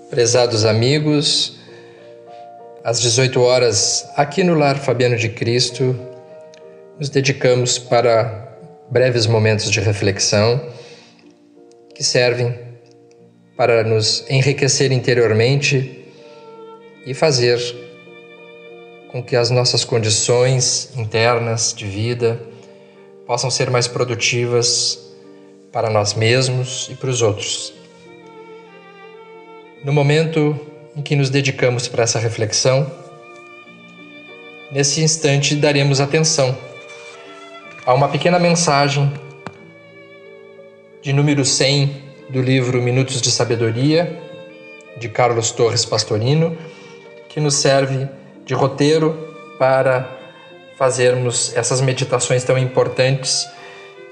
Prezados amigos, às 18 horas, aqui no Lar Fabiano de Cristo, nos dedicamos para breves momentos de reflexão que servem para nos enriquecer interiormente e fazer com que as nossas condições internas de vida possam ser mais produtivas para nós mesmos e para os outros. No momento em que nos dedicamos para essa reflexão, nesse instante daremos atenção a uma pequena mensagem de número 100 do livro Minutos de Sabedoria, de Carlos Torres Pastorino, que nos serve de roteiro para fazermos essas meditações tão importantes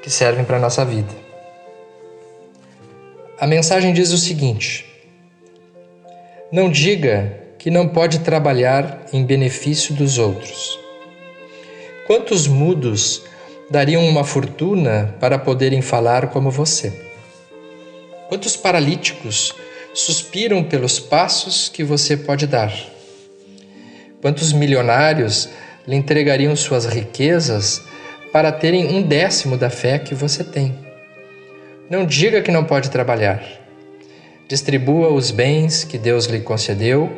que servem para a nossa vida. A mensagem diz o seguinte: não diga que não pode trabalhar em benefício dos outros. Quantos mudos dariam uma fortuna para poderem falar como você? Quantos paralíticos suspiram pelos passos que você pode dar? Quantos milionários lhe entregariam suas riquezas para terem 1/10 da fé que você tem? Não diga que não pode trabalhar. Distribua os bens que Deus lhe concedeu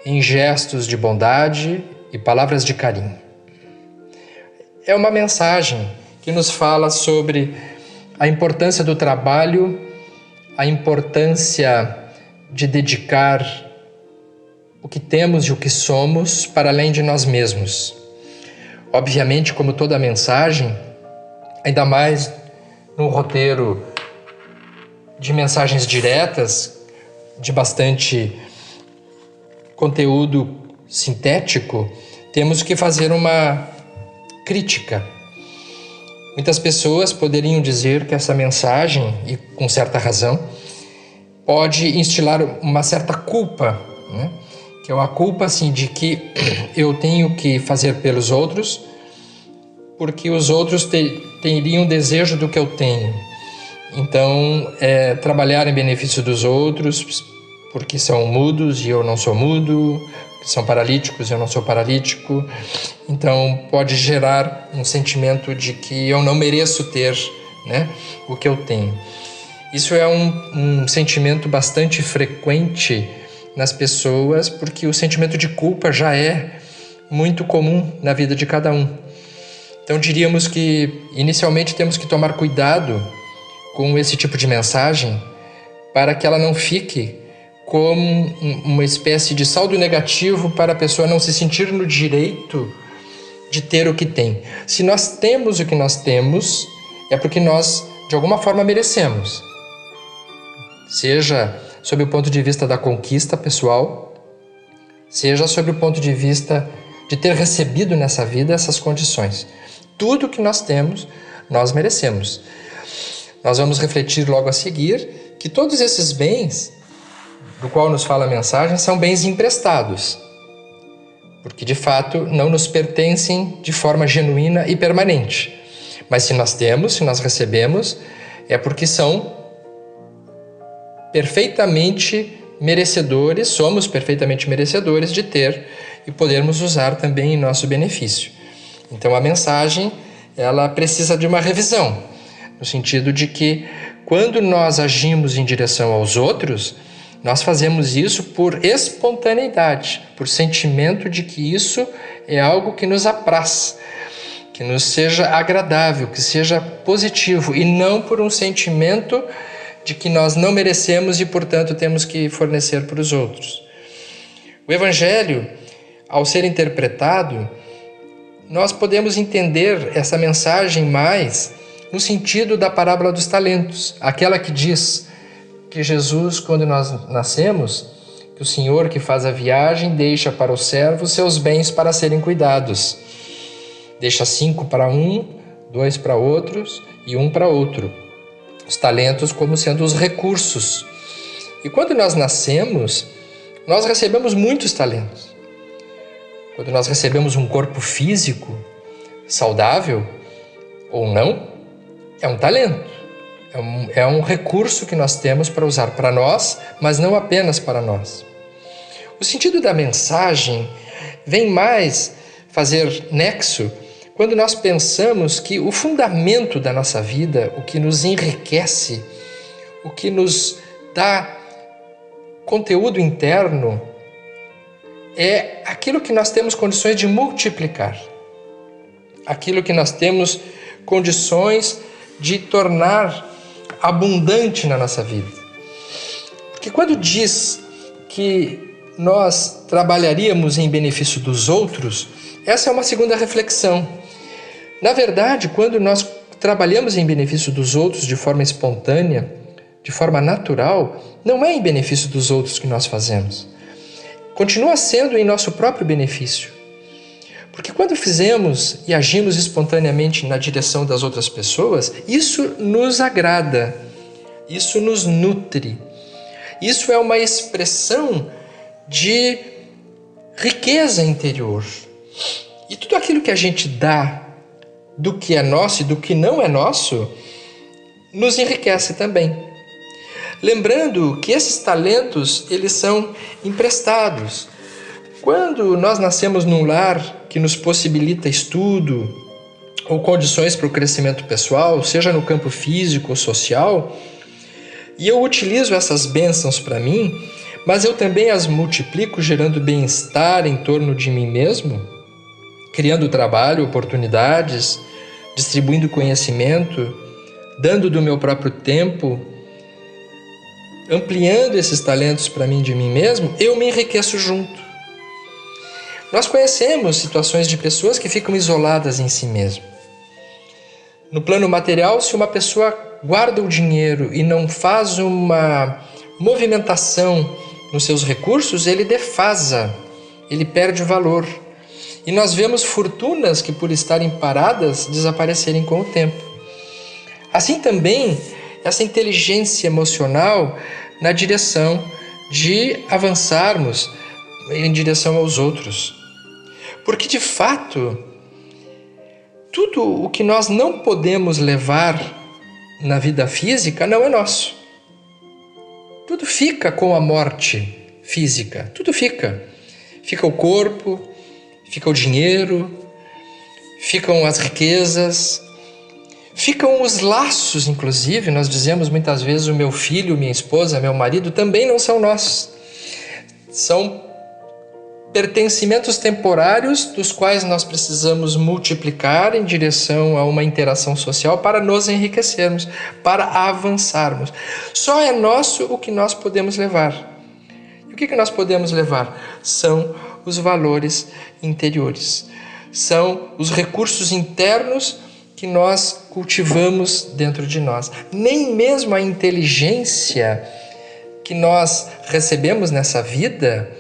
em gestos de bondade e palavras de carinho. É uma mensagem que nos fala sobre a importância do trabalho, a importância de dedicar o que temos e o que somos para além de nós mesmos. Obviamente, como toda mensagem, ainda mais num roteiro de mensagens diretas, de bastante conteúdo sintético, temos que fazer uma crítica. Muitas pessoas poderiam dizer que essa mensagem, e com certa razão, pode instilar uma certa culpa, né? Que é uma culpa assim, de que eu tenho que fazer pelos outros porque os outros teriam desejo do que eu tenho. Então, trabalhar em benefício dos outros porque são mudos e eu não sou mudo, são paralíticos e eu não sou paralítico. Então, pode gerar um sentimento de que eu não mereço ter, né, o que eu tenho. Isso é um sentimento bastante frequente nas pessoas, porque o sentimento de culpa já é muito comum na vida de cada um. Então, diríamos que, inicialmente, temos que tomar cuidado com esse tipo de mensagem para que ela não fique como uma espécie de saldo negativo para a pessoa não se sentir no direito de ter o que tem. Se nós temos o que nós temos, é porque nós, de alguma forma, merecemos. Seja sob o ponto de vista da conquista pessoal, seja sob o ponto de vista de ter recebido nessa vida essas condições. Tudo que nós temos, nós merecemos. Nós vamos refletir logo a seguir que todos esses bens, do qual nos fala a mensagem, são bens emprestados, porque de fato não nos pertencem de forma genuína e permanente. Mas se nós temos, se nós recebemos, é porque são perfeitamente merecedores, somos perfeitamente merecedores de ter e podermos usar também em nosso benefício. Então a mensagem, ela precisa de uma revisão, no sentido de que quando nós agimos em direção aos outros, nós fazemos isso por espontaneidade, por sentimento de que isso é algo que nos apraz, que nos seja agradável, que seja positivo, e não por um sentimento de que nós não merecemos e, portanto, temos que fornecer para os outros. O Evangelho, ao ser interpretado, nós podemos entender essa mensagem mais no sentido da parábola dos talentos, aquela que diz que Jesus, quando nós nascemos, que o Senhor que faz a viagem deixa para os servos seus bens para serem cuidados. Deixa 5 para um, 2 para outros e 1 para outro. Os talentos como sendo os recursos. E quando nós nascemos, nós recebemos muitos talentos. Quando nós recebemos um corpo físico saudável ou não, é um talento. É um recurso que nós temos para usar para nós, mas não apenas para nós. O sentido da mensagem vem mais fazer nexo quando nós pensamos que o fundamento da nossa vida, o que nos enriquece, o que nos dá conteúdo interno, é aquilo que nós temos condições de multiplicar, aquilo que nós temos condições de tornar abundante na nossa vida. Porque quando diz que nós trabalharíamos em benefício dos outros, essa é uma segunda reflexão. Na verdade, quando nós trabalhamos em benefício dos outros de forma espontânea, de forma natural, não é em benefício dos outros que nós fazemos. Continua sendo em nosso próprio benefício. Porque quando fizemos e agimos espontaneamente na direção das outras pessoas, isso nos agrada, isso nos nutre. Isso é uma expressão de riqueza interior. E tudo aquilo que a gente dá do que é nosso e do que não é nosso, nos enriquece também. Lembrando que esses talentos, eles são emprestados. Quando nós nascemos num lar que nos possibilita estudo ou condições para o crescimento pessoal, seja no campo físico ou social, e eu utilizo essas bênçãos para mim, mas eu também as multiplico gerando bem-estar em torno de mim mesmo, criando trabalho, oportunidades, distribuindo conhecimento, dando do meu próprio tempo, ampliando esses talentos para mim de mim mesmo, eu me enriqueço junto. Nós conhecemos situações de pessoas que ficam isoladas em si mesmo. No plano material, se uma pessoa guarda o dinheiro e não faz uma movimentação nos seus recursos, ele defasa, ele perde o valor. E nós vemos fortunas que, por estarem paradas, desaparecerem com o tempo. Assim também, essa inteligência emocional na direção de avançarmos em direção aos outros. Porque, de fato, tudo o que nós não podemos levar na vida física não é nosso. Tudo fica com a morte física, tudo fica. Fica o corpo, fica o dinheiro, ficam as riquezas, ficam os laços, inclusive. Nós dizemos muitas vezes: o meu filho, minha esposa, meu marido também não são nossos. São pertencimentos temporários dos quais nós precisamos multiplicar em direção a uma interação social para nos enriquecermos, para avançarmos. Só é nosso o que nós podemos levar. E o que nós podemos levar? São os valores interiores. São os recursos internos que nós cultivamos dentro de nós. Nem mesmo a inteligência que nós recebemos nessa vida,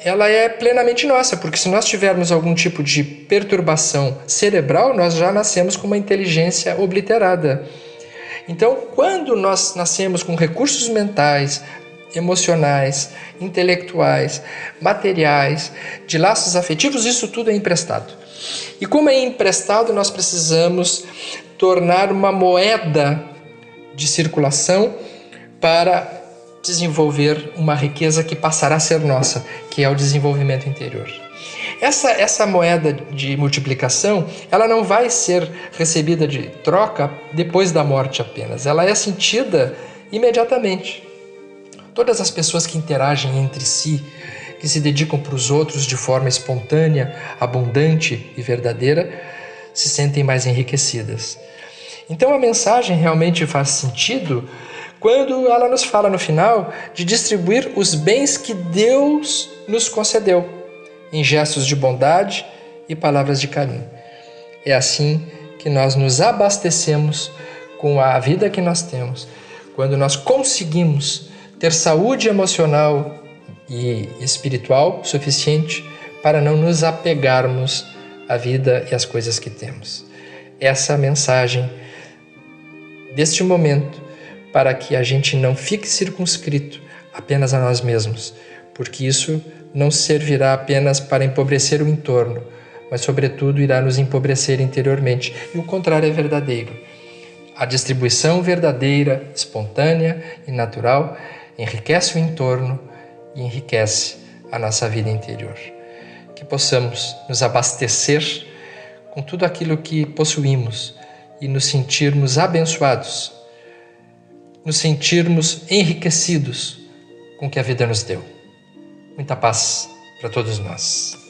ela é plenamente nossa, porque se nós tivermos algum tipo de perturbação cerebral, nós já nascemos com uma inteligência obliterada. Então, quando nós nascemos com recursos mentais, emocionais, intelectuais, materiais, de laços afetivos, isso tudo é emprestado. E como é emprestado, nós precisamos tornar uma moeda de circulação para desenvolver uma riqueza que passará a ser nossa, que é o desenvolvimento interior. Essa moeda de multiplicação, ela não vai ser recebida de troca depois da morte apenas, ela é sentida imediatamente. Todas as pessoas que interagem entre si, que se dedicam para os outros de forma espontânea, abundante e verdadeira, se sentem mais enriquecidas. Então a mensagem realmente faz sentido quando ela nos fala no final de distribuir os bens que Deus nos concedeu, em gestos de bondade e palavras de carinho. É assim que nós nos abastecemos com a vida que nós temos, quando nós conseguimos ter saúde emocional e espiritual suficiente para não nos apegarmos à vida e às coisas que temos. Essa é a mensagem deste momento, para que a gente não fique circunscrito apenas a nós mesmos, porque isso não servirá apenas para empobrecer o entorno, mas sobretudo irá nos empobrecer interiormente. E o contrário é verdadeiro. A distribuição verdadeira, espontânea e natural enriquece o entorno e enriquece a nossa vida interior. Que possamos nos abastecer com tudo aquilo que possuímos e nos sentirmos abençoados, nos sentirmos enriquecidos com o que a vida nos deu. Muita paz para todos nós.